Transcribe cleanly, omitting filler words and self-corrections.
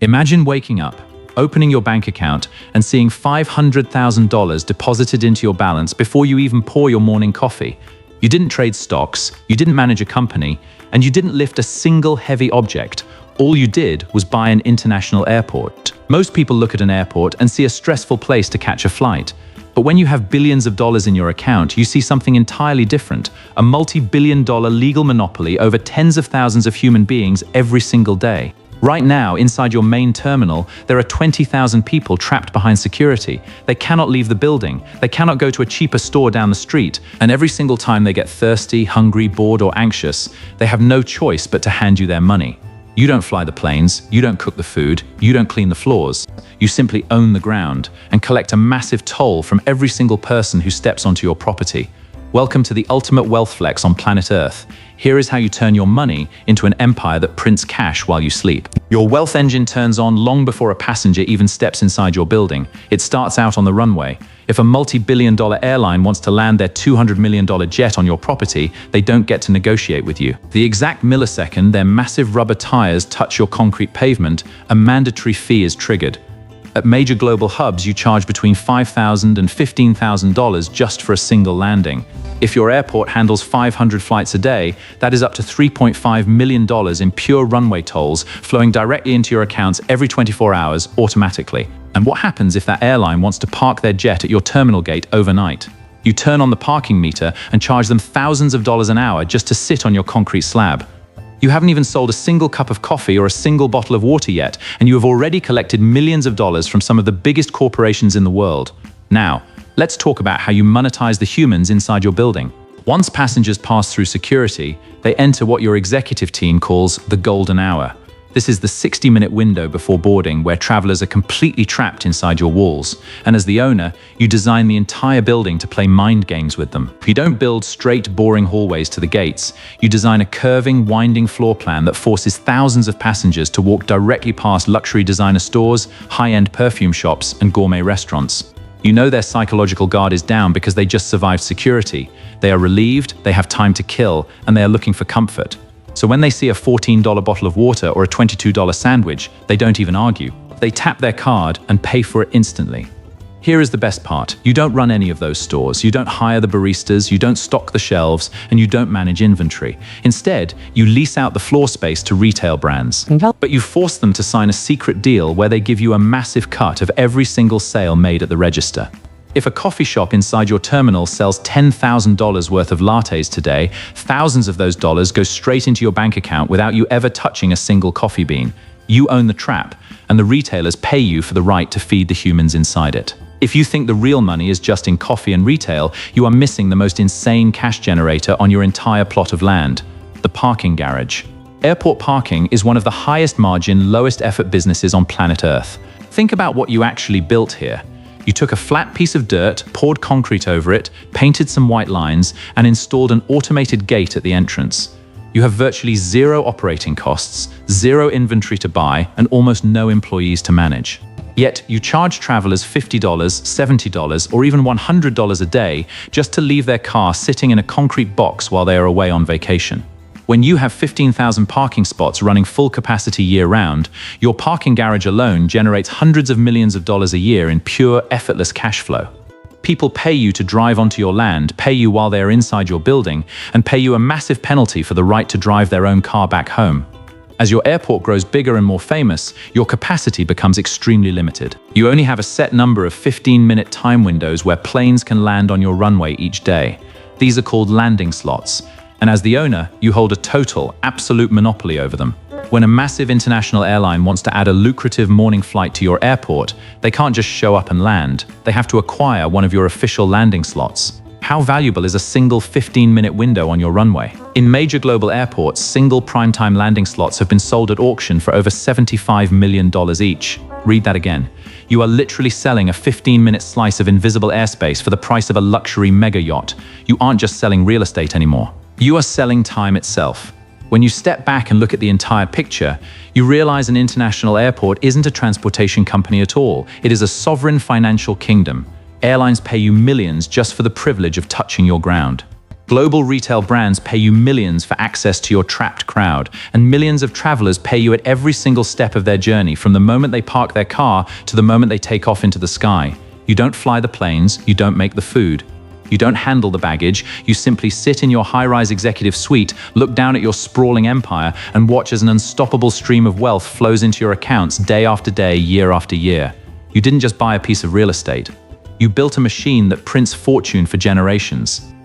Imagine waking up, opening your bank account, and seeing $500,000 deposited into your balance before you even pour your morning coffee. You didn't trade stocks, you didn't manage a company, and you didn't lift a single heavy object. All you did was buy an international airport. Most people look at an airport and see a stressful place to catch a flight. But when you have billions of dollars in your account, you see something entirely different, a multi-billion-dollar legal monopoly over tens of thousands of human beings every single day. Right now, inside your main terminal, there are 20,000 people trapped behind security. They cannot leave the building. They cannot go to a cheaper store down the street. And every single time they get thirsty, hungry, bored, or anxious, they have no choice but to hand you their money. You don't fly the planes, you don't cook the food, you don't clean the floors. You simply own the ground and collect a massive toll from every single person who steps onto your property. Welcome to the ultimate wealth flex on planet Earth. Here is how you turn your money into an empire that prints cash while you sleep. Your wealth engine turns on long before a passenger even steps inside your building. It starts out on the runway. If a multi-billion-dollar airline wants to land their $200 million jet on your property, they don't get to negotiate with you. The exact millisecond their massive rubber tires touch your concrete pavement, a mandatory fee is triggered. At major global hubs, you charge between $5,000 and $15,000 just for a single landing. If your airport handles 500 flights a day, that is up to $3.5 million in pure runway tolls flowing directly into your accounts every 24 hours automatically. And what happens if that airline wants to park their jet at your terminal gate overnight? You turn on the parking meter and charge them thousands of dollars an hour just to sit on your concrete slab. You haven't even sold a single cup of coffee or a single bottle of water yet, and you have already collected millions of dollars from some of the biggest corporations in the world. Now, let's talk about how you monetize the humans inside your building. Once passengers pass through security, they enter what your executive team calls the golden hour. This is the 60-minute window before boarding where travelers are completely trapped inside your walls. And as the owner, you design the entire building to play mind games with them. You don't build straight, boring hallways to the gates. You design a curving, winding floor plan that forces thousands of passengers to walk directly past luxury designer stores, high-end perfume shops, and gourmet restaurants. You know their psychological guard is down because they just survived security. They are relieved, they have time to kill, and they are looking for comfort. So when they see a $14 bottle of water or a $22 sandwich, they don't even argue. They tap their card and pay for it instantly. Here is the best part. You don't run any of those stores. You don't hire the baristas, you don't stock the shelves, and you don't manage inventory. Instead, you lease out the floor space to retail brands. But you force them to sign a secret deal where they give you a massive cut of every single sale made at the register. If a coffee shop inside your terminal sells $10,000 worth of lattes today, thousands of those dollars go straight into your bank account without you ever touching a single coffee bean. You own the trap, and the retailers pay you for the right to feed the humans inside it. If you think the real money is just in coffee and retail, you are missing the most insane cash generator on your entire plot of land: the parking garage. Airport parking is one of the highest margin, lowest effort businesses on planet Earth. Think about what you actually built here. You took a flat piece of dirt, poured concrete over it, painted some white lines, and installed an automated gate at the entrance. You have virtually zero operating costs, zero inventory to buy, and almost no employees to manage. Yet you charge travelers $50, $70, or even $100 a day just to leave their car sitting in a concrete box while they are away on vacation. When you have 15,000 parking spots running full capacity year-round, your parking garage alone generates hundreds of millions of dollars a year in pure, effortless cash flow. People pay you to drive onto your land, pay you while they are inside your building, and pay you a massive penalty for the right to drive their own car back home. As your airport grows bigger and more famous, your capacity becomes extremely limited. You only have a set number of 15-minute time windows where planes can land on your runway each day. These are called landing slots. And as the owner, you hold a total, absolute monopoly over them. When a massive international airline wants to add a lucrative morning flight to your airport, they can't just show up and land. They have to acquire one of your official landing slots. How valuable is a single 15-minute window on your runway? In major global airports, single primetime landing slots have been sold at auction for over $75 million each. Read that again. You are literally selling a 15-minute slice of invisible airspace for the price of a luxury mega yacht. You aren't just selling real estate anymore. You are selling time itself. When you step back and look at the entire picture, you realize an international airport isn't a transportation company at all. It is a sovereign financial kingdom. Airlines pay you millions just for the privilege of touching your ground. Global retail brands pay you millions for access to your trapped crowd, and millions of travelers pay you at every single step of their journey, from the moment they park their car to the moment they take off into the sky. You don't fly the planes, you don't make the food. You don't handle the baggage, you simply sit in your high-rise executive suite, look down at your sprawling empire, and watch as an unstoppable stream of wealth flows into your accounts day after day, year after year. You didn't just buy a piece of real estate. You built a machine that prints fortune for generations.